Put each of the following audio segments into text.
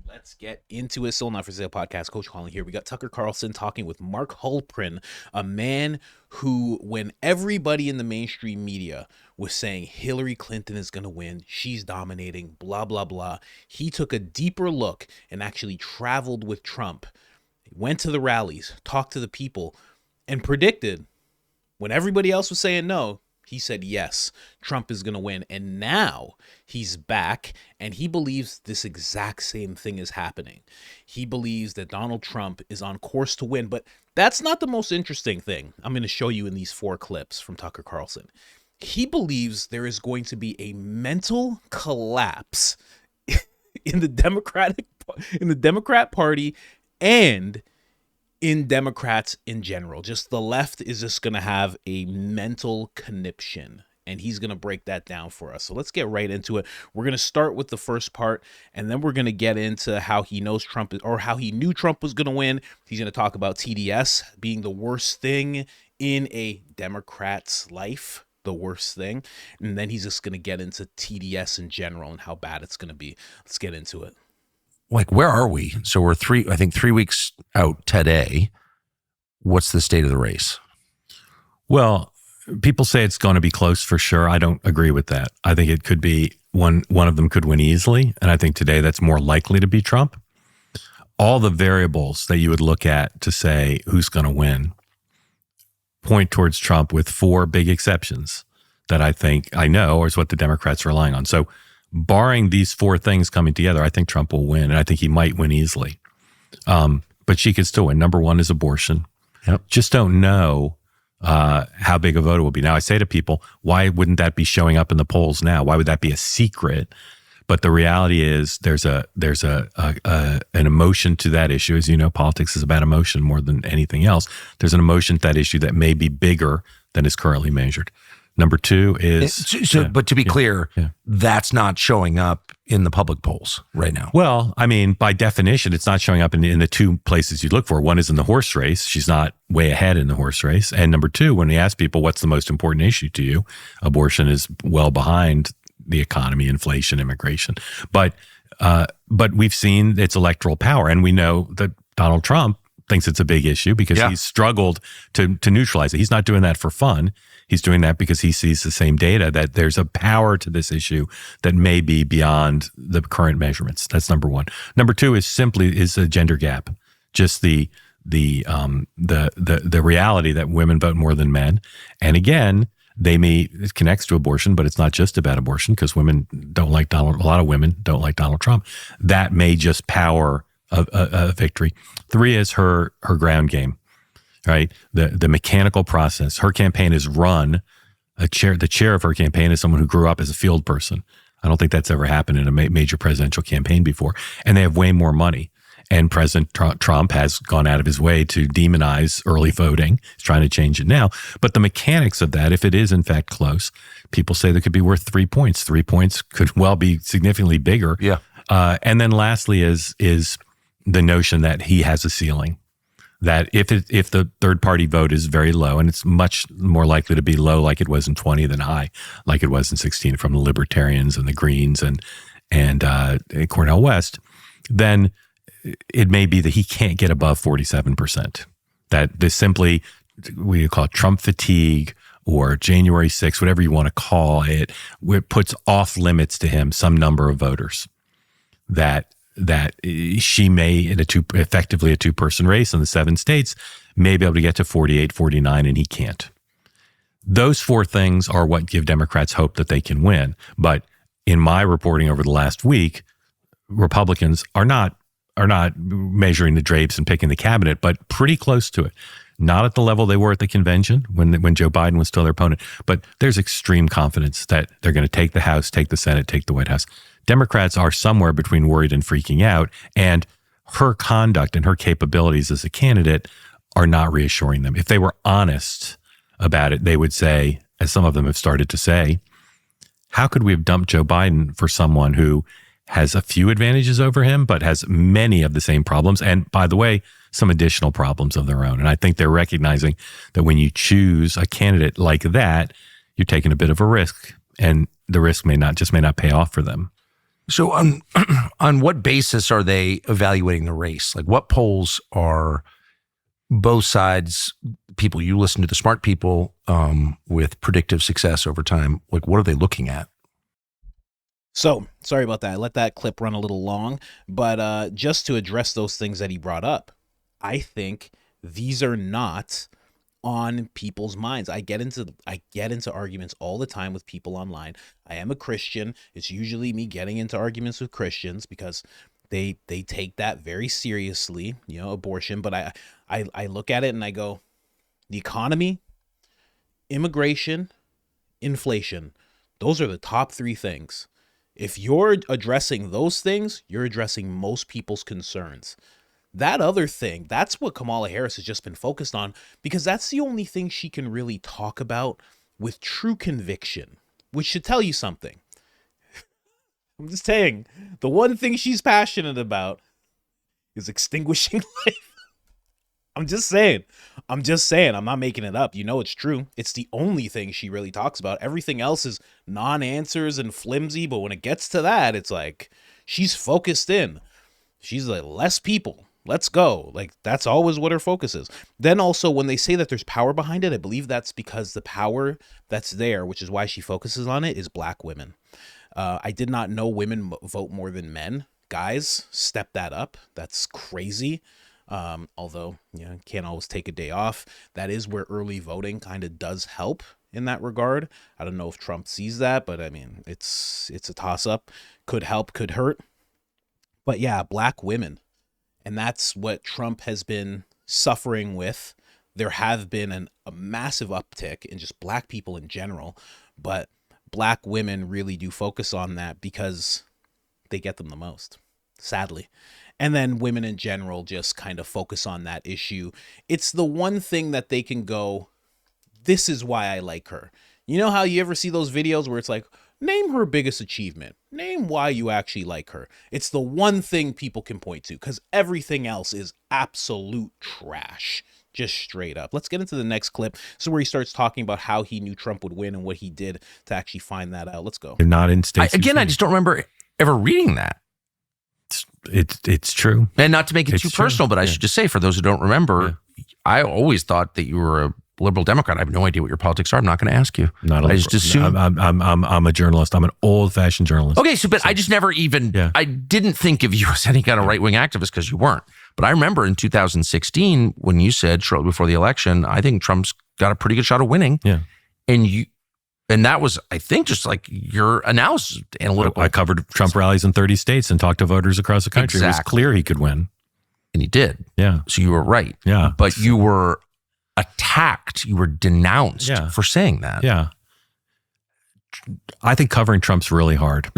Let's get into it. Soul Not For Sale podcast. Coach Colin here. We got Tucker Carlson talking with Mark Halperin, a man who, when everybody in the mainstream media was saying Hillary Clinton is going to win, she's dominating, blah, blah, blah, he took a deeper look and actually traveled with Trump, went to the rallies, talked to the people, and predicted when everybody else was saying no, he said, yes, Trump is going to win. And now he's back and he believes this exact same thing is happening. He believes that Donald Trump is on course to win. But that's not the most interesting thing I'm going to show you in these 4 clips from Tucker Carlson. He believes there is going to be a mental collapse in the Democrat Party and in Democrats in general. Just the left is just going to have a mental conniption, and he's going to break that down for us. So let's get right into it. We're going to start with the first part, and then we're going to get into how he knows Trump or how he knew Trump was going to win. He's going to talk about TDS being the worst thing in a Democrat's life, the worst thing. And then he's just going to get into TDS in general and how bad it's going to be. Let's get into it. Like, where are we? So we're 3 weeks out today. What's the state of the race? Well, people say it's going to be close for sure. I don't agree with that. I think it could be one of them could win easily. And I think today that's more likely to be Trump. All the variables that you would look at to say who's going to win point towards Trump, with 4 big exceptions that I know is what the Democrats are relying on. So barring these 4 things coming together, I think Trump will win, and I think he might win easily. But she could still win. Number 1 is abortion. Yep. Just don't know how big a vote it will be. Now, I say to people, why wouldn't that be showing up in the polls now? Why would that be a secret? But the reality is there's an emotion to that issue. As you know, politics is about emotion more than anything else. There's an emotion to that issue that may be bigger than is currently measured. Number 2 is... But to be clear, that's not showing up in the public polls right now. Well, I mean, by definition, it's not showing up in the 2 places you look for. One is in the horse race. She's not way ahead in the horse race. And number 2, when we ask people, what's the most important issue to you? Abortion is well behind the economy, inflation, immigration. But we've seen its electoral power. And we know that Donald Trump thinks it's a big issue because he's struggled to neutralize it. He's not doing that for fun. He's doing that because he sees the same data, that there's a power to this issue that may be beyond the current measurements. That's number 1. Number 2 is a gender gap. Just the reality that women vote more than men. And again, it connects to abortion, but it's not just about abortion, because a lot of women don't like Donald Trump. That may just power a victory. 3 is her ground game. Right, the mechanical process. Her campaign is run. The chair of her campaign is someone who grew up as a field person. I don't think that's ever happened in a major presidential campaign before. And they have way more money. And President Trump has gone out of his way to demonize early voting. He's trying to change it now. But the mechanics of that, if it is in fact close, people say that could be worth 3 points. 3 points could well be significantly bigger. Yeah. And then lastly is the notion that he has a ceiling. That if the third party vote is very low, and it's much more likely to be low like it was in 20 than high like it was in 16 from the Libertarians and the Greens and Cornel West, then it may be that he can't get above 47%. That this simply, we call it Trump fatigue or January 6th, whatever you want to call it, puts off limits to him some number of voters that she may, in effectively a 2-person race in the 7 states, may be able to get to 48, 49, and he can't. Those 4 things are what give Democrats hope that they can win. But in my reporting over the last week, Republicans are not measuring the drapes and picking the cabinet, but pretty close to it. Not at the level they were at the convention when Joe Biden was still their opponent, but there's extreme confidence that they're going to take the House, take the Senate, take the White House. Democrats are somewhere between worried and freaking out, and her conduct and her capabilities as a candidate are not reassuring them. If they were honest about it, they would say, as some of them have started to say, how could we have dumped Joe Biden for someone who has a few advantages over him, but has many of the same problems, and by the way, some additional problems of their own. And I think they're recognizing that when you choose a candidate like that, you're taking a bit of a risk, and the risk may not pay off for them. So On what basis are they evaluating the race? Like, what polls are both sides, people, you listen to the smart people with predictive success over time, like what are they looking at? So, sorry about that. I let that clip run a little long, but just to address those things that he brought up, I think these are not on people's minds. I get into arguments all the time with people online. I am a Christian. It's usually me getting into arguments with Christians because they take that very seriously, abortion. But I look at it and I go, the economy, immigration, inflation, those are the top three things. If you're addressing those things, you're addressing most people's concerns. That other thing, that's what Kamala Harris has just been focused on, because that's the only thing she can really talk about with true conviction, which should tell you something. I'm just saying, the one thing she's passionate about is extinguishing life. I'm just saying. I'm not making it up. It's true. It's the only thing she really talks about. Everything else is non-answers and flimsy, but when it gets to that, it's like she's focused in. She's like, less people. Let's go. Like, that's always what her focus is. Then also, when they say that there's power behind it, I believe that's because the power that's there, which is why she focuses on it, is black women. I did not know women vote more than men. Guys, step that up. That's crazy. Although, can't always take a day off. That is where early voting kind of does help in that regard. I don't know if Trump sees that, but I mean, it's a toss-up. Could help, could hurt. But yeah, black women. And that's what Trump has been suffering with. There have been a massive uptick in just black people in general, but black women really do focus on that because they get them the most, sadly. And then women in general just kind of focus on that issue. It's the one thing that they can go, this is why I like her. You know how you ever see those videos where it's like, name her biggest achievement. Name why you actually like her. It's the one thing people can point to because everything else is absolute trash. Just straight up. Let's get into the next clip. So where he starts talking about how he knew Trump would win and what he did to actually find that out. Let's go. They're not in states. I just don't remember ever reading that. It's true. And not to make it too personal, but I should just say, for those who don't remember, I always thought that you were a liberal Democrat. I have no idea what your politics are. I'm not going to ask you. I just assume I'm a journalist. I'm an old-fashioned journalist. Okay, but I just never even I didn't think of you as any kind of right-wing activist because you weren't. But I remember in 2016 when you said shortly before the election, I think Trump's got a pretty good shot of winning. Yeah, and that was, I think, just like your analysis, analytical. I covered Trump rallies in 30 states and talked to voters across the country. Exactly. It was clear he could win, and he did. Yeah, so you were right. Yeah, but you were attacked, you were denounced for saying that. Yeah. I think covering Trump's really hard.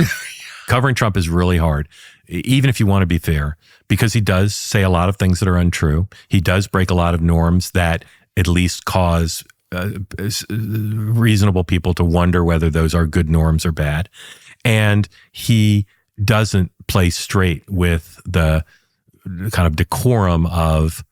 Covering Trump is really hard, even if you want to be fair, because he does say a lot of things that are untrue. He does break a lot of norms that at least cause reasonable people to wonder whether those are good norms or bad. And he doesn't play straight with the kind of decorum of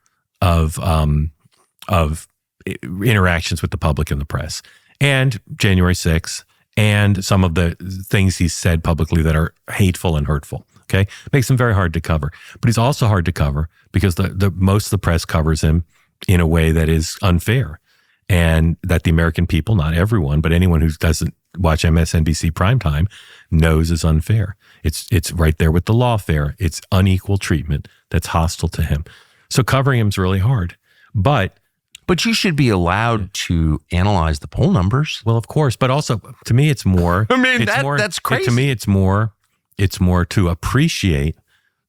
interactions with the public and the press, and January 6th, and some of the things he's said publicly that are hateful and hurtful. Okay, makes him very hard to cover. But he's also hard to cover because the most of the press covers him in a way that is unfair, and that the American people, not everyone, but anyone who doesn't watch MSNBC primetime knows is unfair. It's right there with the lawfare. It's unequal treatment that's hostile to him. So covering him is really hard, but you should be allowed to analyze the poll numbers. Well, of course, but also to me, it's more. I mean, that's crazy. To me, it's more to appreciate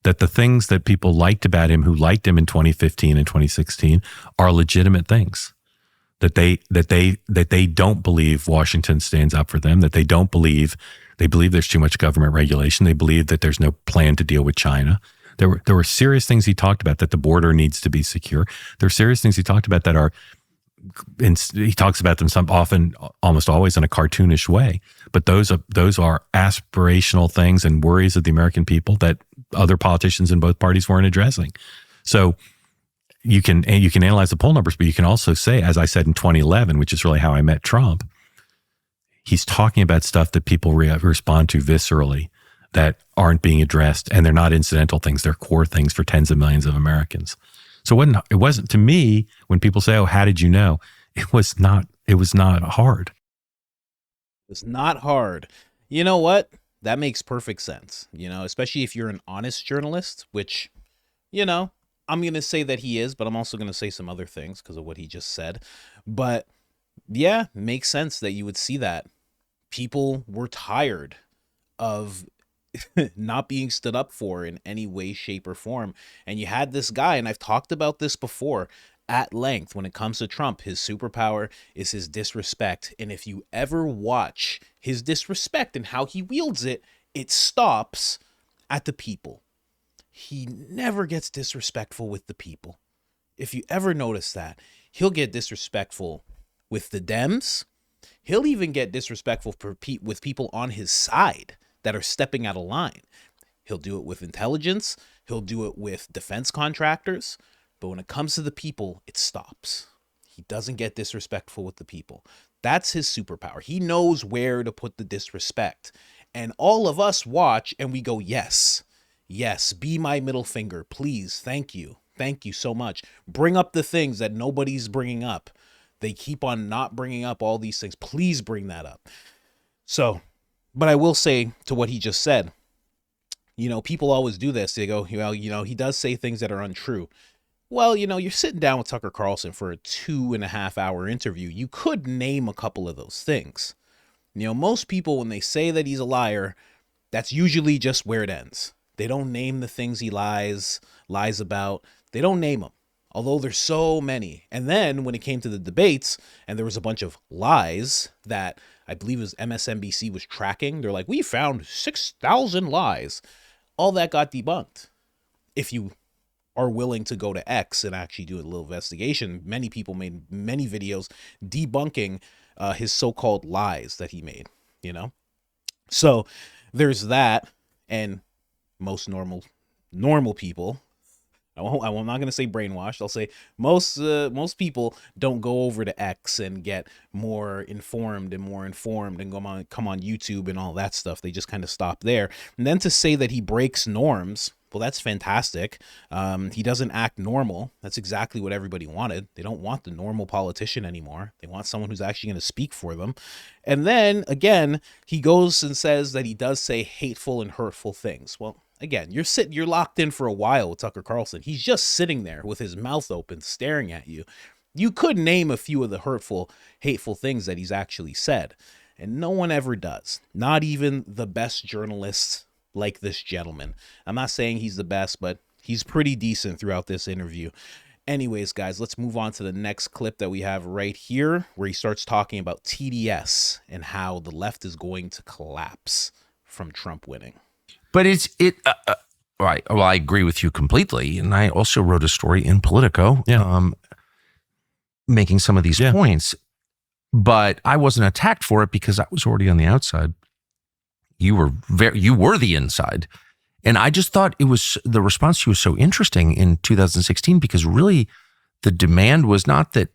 that the things that people liked about him, who liked him in 2015 and 2016, are legitimate things. That they don't believe Washington stands up for them. That they believe there's too much government regulation. They believe that there's no plan to deal with China. There were serious things he talked about, that the border needs to be secure. There are serious things he talked about that are, he talks about them often, almost always in a cartoonish way. But those are aspirational things and worries of the American people that other politicians in both parties weren't addressing. So you can analyze the poll numbers, but you can also say, as I said in 2011, which is really how I met Trump, he's talking about stuff that people respond to viscerally. that aren't being addressed, and they're not incidental things. They're core things for tens of millions of Americans. So it wasn't to me when people say, "Oh, how did you know?" It was not hard. It's not hard. You know what? That makes perfect sense. Especially if you're an honest journalist, which, I'm going to say that he is, but I'm also going to say some other things because of what he just said. But yeah, it makes sense that you would see that. People were tired of not being stood up for in any way, shape, or form. And you had this guy, and I've talked about this before at length. When it comes to Trump, his superpower is his disrespect. And if you ever watch his disrespect and how he wields it, it stops at the people. He never gets disrespectful with the people. If you ever notice that, he'll get disrespectful with the Dems. He'll even get disrespectful with people on his side that are stepping out of line. He'll do it with intelligence. He'll do it with defense contractors. But when it comes to the people, it stops. He doesn't get disrespectful with the people. That's his superpower. He knows where to put the disrespect. And all of us watch and we go, yes, be my middle finger, please. Thank you so much. Bring up the things that nobody's bringing up. They keep on not bringing up all these things. Please bring that up. So, but I will say to what he just said, people always do this. They go, he does say things that are untrue. Well, you're sitting down with Tucker Carlson for a 2.5 hour interview. You could name a couple of those things. Most people, when they say that he's a liar, that's usually just where it ends. They don't name the things he lies about. They don't name them, although there's so many. And then when it came to the debates and there was a bunch of lies that I believe it was MSNBC was tracking, they're like, we found 6,000 lies. All that got debunked. If you are willing to go to X and actually do a little investigation, many people made many videos debunking his so-called lies that he made, So there's that. And most normal people, I'm not going to say brainwashed. I'll say most people don't go over to X and get more informed and come on YouTube and all that stuff. They just kind of stop there. And then to say that he breaks norms, well, that's fantastic. He doesn't act normal. That's exactly what everybody wanted. They don't want the normal politician anymore. They want someone who's actually going to speak for them. And then again, he goes and says that he does say hateful and hurtful things. Well, again, you're locked in for a while with Tucker Carlson. He's just sitting there with his mouth open, staring at you. You could name a few of the hurtful, hateful things that he's actually said. And no one ever does. Not even the best journalists like this gentleman. I'm not saying he's the best, but he's pretty decent throughout this interview. Anyways, guys, let's move on to the next clip that we have right here, where he starts talking about TDS and how the left is going to collapse from Trump winning. But right. Well, I agree with you completely. And I also wrote a story in Politico, making some of these points, but I wasn't attacked for it because I was already on the outside. You were the inside. And I just thought the response to you was so interesting in 2016, because really the demand was not that,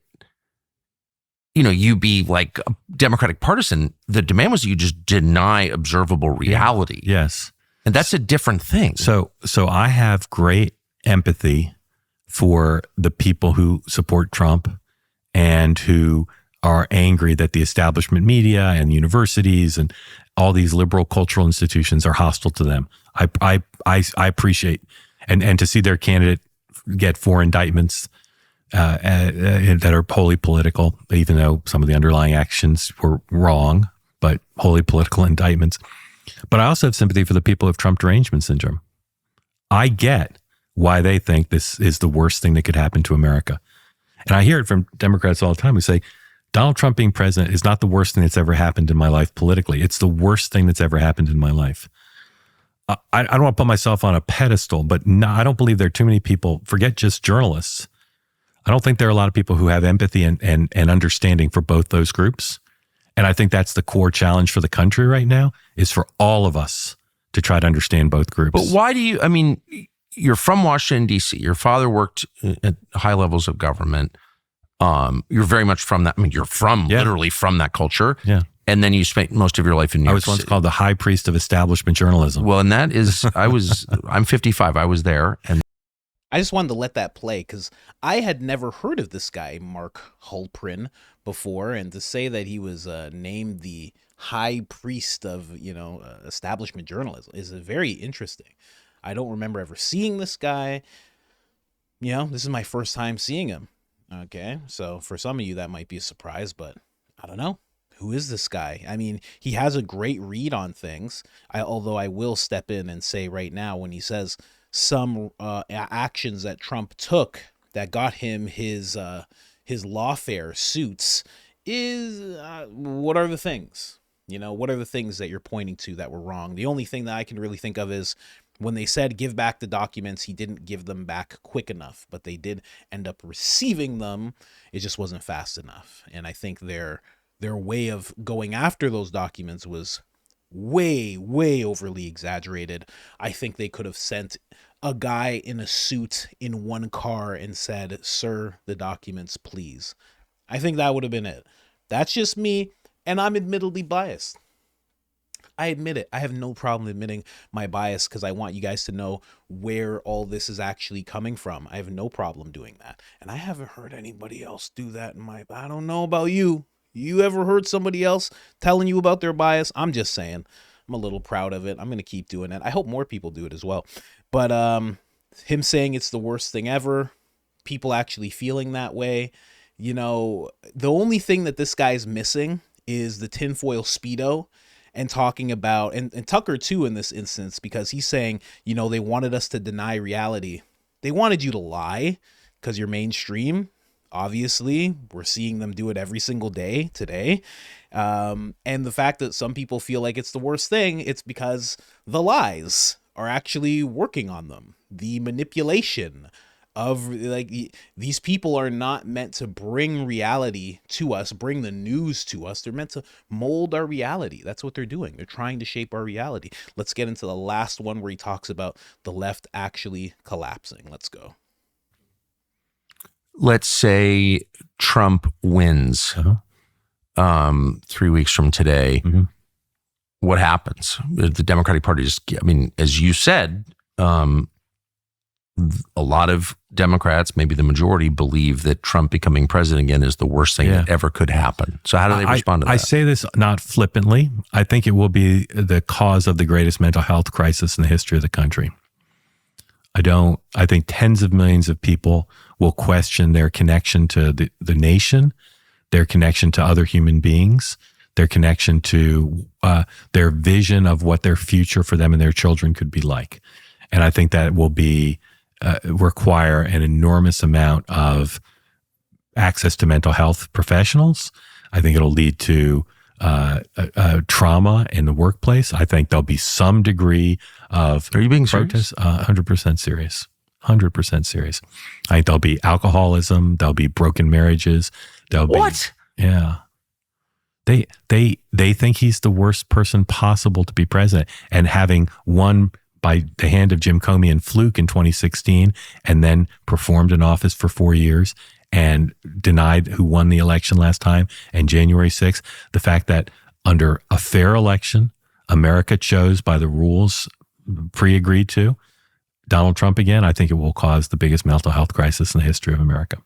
you be like a Democratic partisan. The demand was that you just deny observable reality. Yeah. Yes. And that's a different thing. So I have great empathy for the people who support Trump and who are angry that the establishment media and universities and all these liberal cultural institutions are hostile to them. I appreciate, and to see their candidate get 4 indictments that are wholly political, even though some of the underlying actions were wrong, but wholly political indictments. But I also have sympathy for the people of Trump derangement syndrome. I get why they think this is the worst thing that could happen to America. And I hear it from Democrats all the time who say, Donald Trump being president is not the worst thing that's ever happened in my life politically. It's the worst thing that's ever happened in my life. I don't want to put myself on a pedestal, but no, I don't believe there are too many people, forget just journalists. I don't think there are a lot of people who have empathy and understanding for both those groups. And I think that's the core challenge for the country right now, is for all of us to try to understand both groups. But why do you, you're from Washington, D.C. Your father worked at high levels of government. You're very much from that. You're from literally from that culture. Yeah. And then you spent most of your life in New I York was once City. called the high priest of establishment journalism. Well, and that is, I'm 55. I was there. And I just wanted to let that play because I had never heard of this guy, Mark Hulprin, before. And to say that he was named the high priest of, establishment journalism is very interesting. I don't remember ever seeing this guy. This is my first time seeing him. Okay, so for some of you, that might be a surprise, but I don't know. Who is this guy? I mean, he has a great read on things. Although I will step in and say right now, when he says some actions that Trump took that got him his lawfare suits, is what are the things? What are the things that you're pointing to that were wrong? The only thing that I can really think of is when they said give back the documents, he didn't give them back quick enough, but they did end up receiving them. It just wasn't fast enough. And I think their way of going after those documents was way, way overly exaggerated. I think they could have sent a guy in a suit in one car and said, "Sir, the documents, please." I think that would have been it. That's just me, and I'm admittedly biased. I admit it. I have no problem admitting my bias because I want you guys to know where all this is actually coming from. I have no problem doing that. And I haven't heard anybody else do that I don't know about you. You ever heard somebody else telling you about their bias? I'm just saying. I'm a little proud of it. I'm going to keep doing it. I hope more people do it as well. But him saying it's the worst thing ever, people actually feeling that way, the only thing that this guy's missing is the tinfoil Speedo and talking about, and Tucker too in this instance, because he's saying, they wanted us to deny reality. They wanted you to lie because you're mainstream. Obviously, we're seeing them do it every single day today. And the fact that some people feel like it's the worst thing, it's because the lies are actually working on them. The manipulation of these people are not meant to bring reality to us, bring the news to us. They're meant to mold our reality. That's what they're doing. They're trying to shape our reality. Let's get into the last one where he talks about the left actually collapsing. Let's go. let's say Trump wins 3 weeks from today. Mm-hmm. What happens? The Democratic Party as you said, a lot of Democrats, maybe the majority, believe that Trump becoming president again is the worst thing that ever could happen. So how do they respond to that? I say this not flippantly. I think it will be the cause of the greatest mental health crisis in the history of the country. I think tens of millions of people will question their connection to the nation, their connection to other human beings, their connection to their vision of what their future for them and their children could be like. And I think that will be require an enormous amount of access to mental health professionals. I think it'll lead to trauma in the workplace. I think there'll be some degree of Are you being protest. serious? 100% serious. 100% serious. I think there'll be alcoholism. There'll be broken marriages. There'll be What? Yeah. They think he's the worst person possible to be president, and having won by the hand of Jim Comey and Fluke in 2016, and then performed in office for 4 years and denied who won the election last time, and January 6th, the fact that under a fair election, America chose by the rules pre-agreed to Donald Trump again, I think it will cause the biggest mental health crisis in the history of America.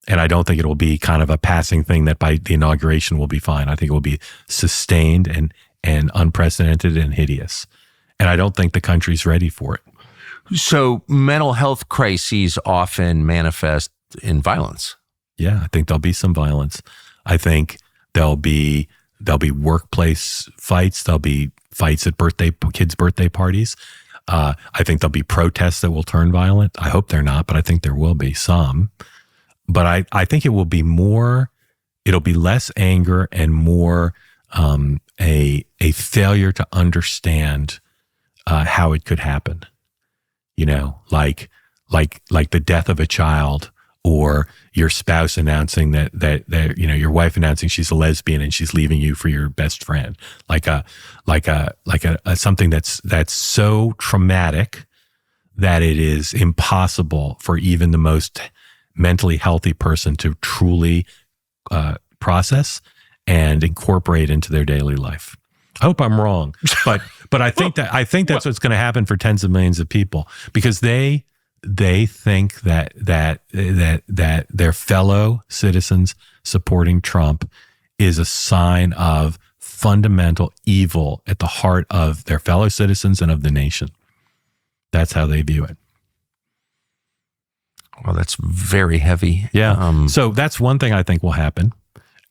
And I don't think it will be kind of a passing thing that by the inauguration will be fine. I think it will be sustained and unprecedented and hideous. And I don't think the country's ready for it. So mental health crises often manifest in violence. Yeah, I think there'll be some violence. I think there'll be workplace fights. There'll be fights at kids' birthday parties. I think there'll be protests that will turn violent. I hope they're not, but I think there will be some. But I think it will be more. It'll be less anger and more a failure to understand how it could happen. You know, like the death of a child, or your spouse announcing that your wife announcing she's a lesbian and she's leaving you for your best friend, like a something that's so traumatic that it is impossible for even the most mentally healthy person to truly process and incorporate into their daily life. I hope I'm wrong, but I think that's what's going to happen for tens of millions of people, because they think that their fellow citizens supporting Trump is a sign of fundamental evil at the heart of their fellow citizens and of the nation. That's how they view it. Well, that's very heavy. Yeah. So that's one thing I think will happen.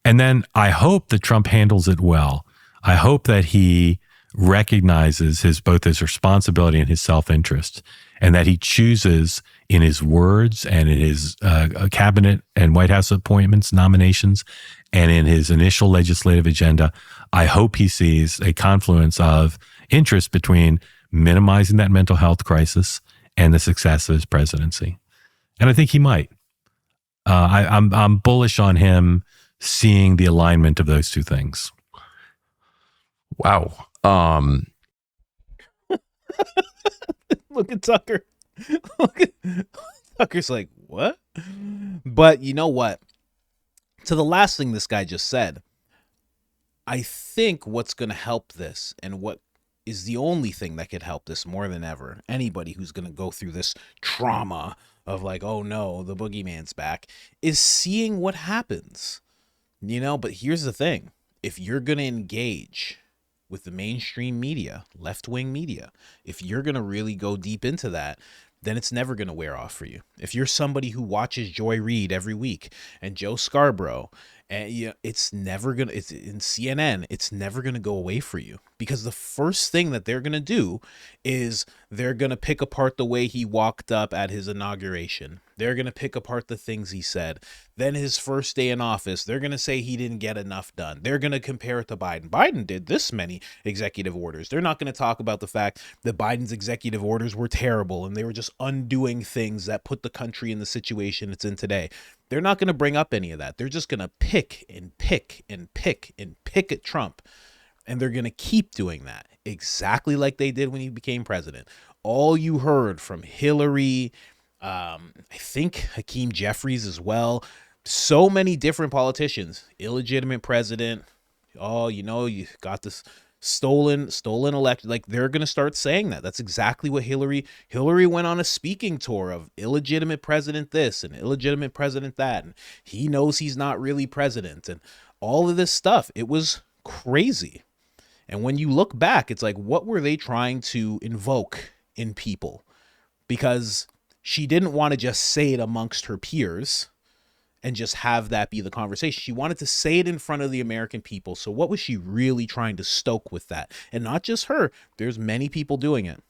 And then I hope that Trump handles it well. I hope that he recognizes both his responsibility and his self-interest, and that he chooses in his words and in his cabinet and White House appointments, nominations, and in his initial legislative agenda. I hope he sees a confluence of interest between minimizing that mental health crisis and the success of his presidency. And I think he might. I'm bullish on him seeing the alignment of those two things. Wow. Look at Tucker. Tucker's like, what? But you know what? To the last thing this guy just said, I think what's going to help this, and what is the only thing that could help this more than ever, anybody who's going to go through this trauma of like, oh no, the boogeyman's back, is seeing what happens. But here's the thing. If you're going to engage with the mainstream media, left-wing media, if you're going to really go deep into that, then it's never going to wear off for you. If you're somebody who watches Joy Reid every week and Joe Scarborough, and it's never going to, it's in CNN, it's never going to go away for you, because the first thing that they're going to do is they're going to pick apart the way he walked up at his inauguration. They're going to pick apart the things he said. Then his first day in office, they're going to say he didn't get enough done. They're going to compare it to Biden. Biden did this many executive orders. They're not going to talk about the fact that Biden's executive orders were terrible and they were just undoing things that put the country in the situation it's in today. They're not going to bring up any of that. They're just going to pick and pick and pick and pick at Trump. And they're going to keep doing that, exactly like they did when he became president. All you heard from Hillary, I think Hakeem Jeffries as well, so many different politicians, illegitimate president. Oh, you got this stolen election. Like, they're going to start saying that. That's exactly what Hillary went on a speaking tour of illegitimate president this and illegitimate president that. And he knows he's not really president and all of this stuff. It was crazy. And when you look back, it's like, what were they trying to invoke in people? Because she didn't want to just say it amongst her peers and just have that be the conversation. She wanted to say it in front of the American people. So what was she really trying to stoke with that? And not just her. There's many people doing it.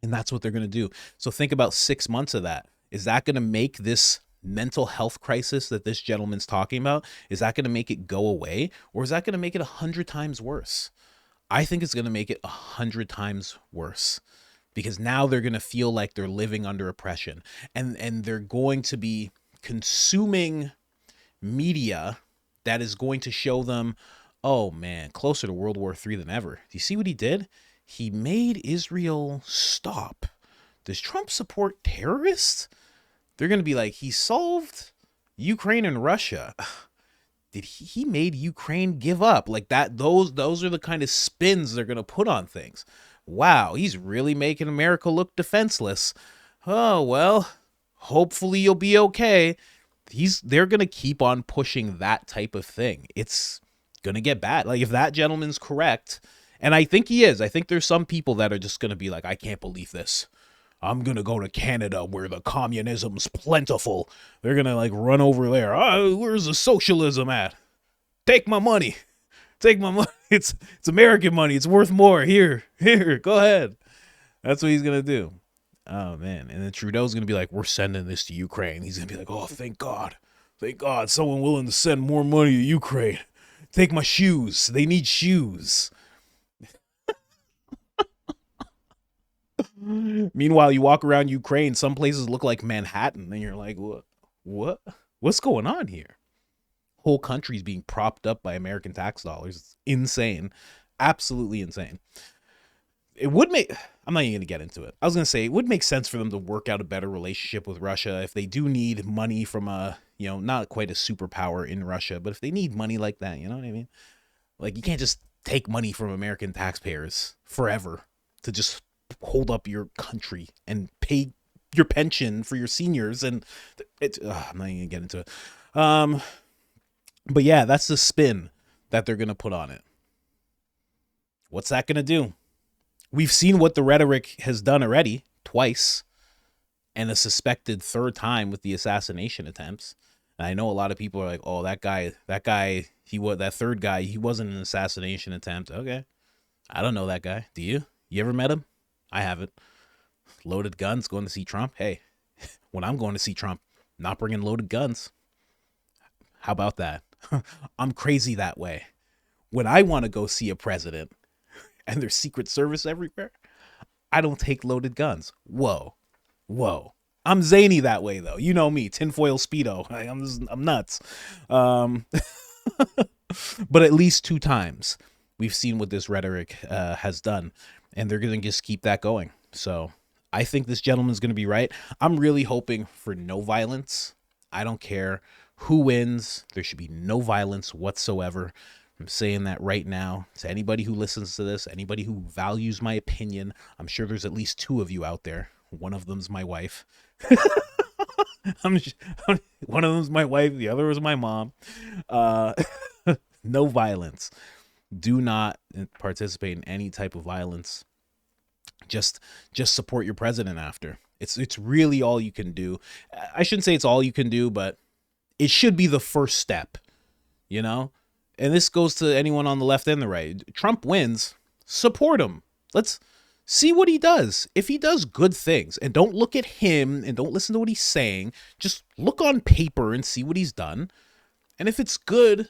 And that's what they're going to do. So think about 6 months of that. Is that going to make this mental health crisis that this gentleman's talking about, is that going to make it go away? Or is that going to make it 100 times worse? I think it's going to make it 100 times worse, because now they're going to feel like they're living under oppression, and they're going to be consuming media that is going to show them, oh man, closer to World War III than ever. Do you see what he did? He made Israel stop. Does Trump support terrorists? They're going to be like, he solved Ukraine and Russia. Did he made Ukraine give up? Like that, those are the kind of spins they're going to put on things. Wow, he's really making America look defenseless. Oh, well, hopefully you'll be okay. They're going to keep on pushing that type of thing. It's going to get bad. Like, if that gentleman's correct, and I think he is, I think there's some people that are just going to be like, I can't believe this. I'm going to go to Canada where the communism's plentiful. They're going to like run over there. Oh, where's the socialism at? Take my money. Take my money. It's American money. It's worth more. Here, go ahead. That's what he's going to do. Oh, man. And then Trudeau's going to be like, we're sending this to Ukraine. He's going to be like, oh, thank God. Thank God. Someone willing to send more money to Ukraine. Take my shoes. They need shoes. Meanwhile, you walk around Ukraine, some places look like Manhattan, and you're like, what? What's going on here? Whole country's being propped up by American tax dollars. It's insane. Absolutely insane. It would make, I'm not even going to get into it. I was going to say, it would make sense for them to work out a better relationship with Russia if they do need money from you know, not quite a superpower in Russia, but if they need money like that, you know what I mean? Like, you can't just take money from American taxpayers forever to just hold up your country and pay your pension for your seniors. And it's, I'm not even gonna get into it. But yeah, that's the spin that they're going to put on it. What's that going to do? We've seen what the rhetoric has done already twice, and a suspected third time with the assassination attempts. And I know a lot of people are like, oh, that third guy, he wasn't an assassination attempt. Okay. I don't know that guy. Do you? You ever met him? I haven't. Loaded guns going to see Trump? Hey, when I'm going to see Trump, not bringing loaded guns. How about that? I'm crazy that way. When I want to go see a president and there's Secret Service everywhere, I don't take loaded guns. Whoa. I'm zany that way, though. You know me, tinfoil Speedo. I'm nuts. But at least 2 times we've seen what this rhetoric has done, and they're going to just keep that going. So I think this gentleman's going to be right. I'm really hoping for no violence. I don't care who wins. There should be no violence whatsoever. I'm saying that right now to anybody who listens to this, anybody who values my opinion. I'm sure there's at least 2 of you out there. One of them's my wife. One of them's my wife. The other is my mom. No violence. Do not participate in any type of violence. Just support your president after. It's really all you can do. I shouldn't say it's all you can do, but it should be the first step, you know? And this goes to anyone on the left and the right. Trump wins, support him. Let's see what he does. If he does good things, and don't look at him and don't listen to what he's saying, just look on paper and see what he's done. And if it's good,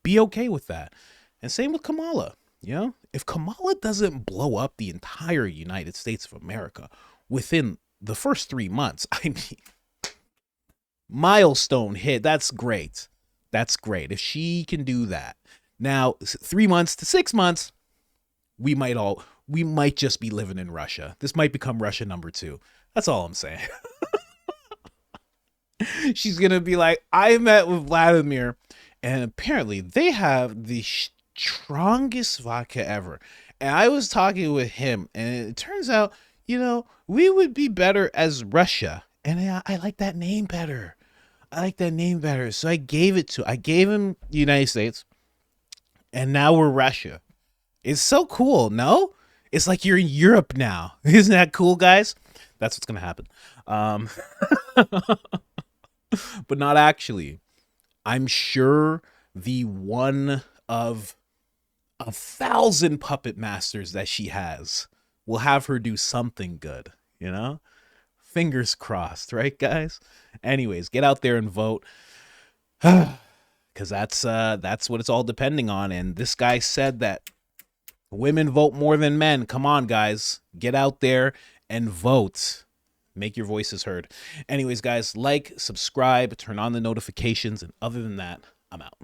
be okay with that. And same with Kamala, you know? If Kamala doesn't blow up the entire United States of America within the first 3 months, I mean, milestone hit. That's great. That's great. If she can do that. Now, 3 months to 6 months, we might just be living in Russia. This might become Russia number 2. That's all I'm saying. She's going to be like, I met with Vladimir, and apparently they have the strongest vodka ever. And I was talking with him, and it turns out, you know, we would be better as Russia. And I like that name better. So I gave him the United States, and now we're Russia. It's so cool, no? It's like you're in Europe now. Isn't that cool, guys? That's what's going to happen. But not actually. I'm sure the one of 1,000 puppet masters that she has will have her do something good, you know? Fingers crossed, right, guys? Anyways, get out there and vote, because that's what it's all depending on. And this guy said that women vote more than men. Come on, guys, get out there and vote. Make your voices heard. Anyways, guys, like, subscribe, turn on the notifications, and other than that, I'm out.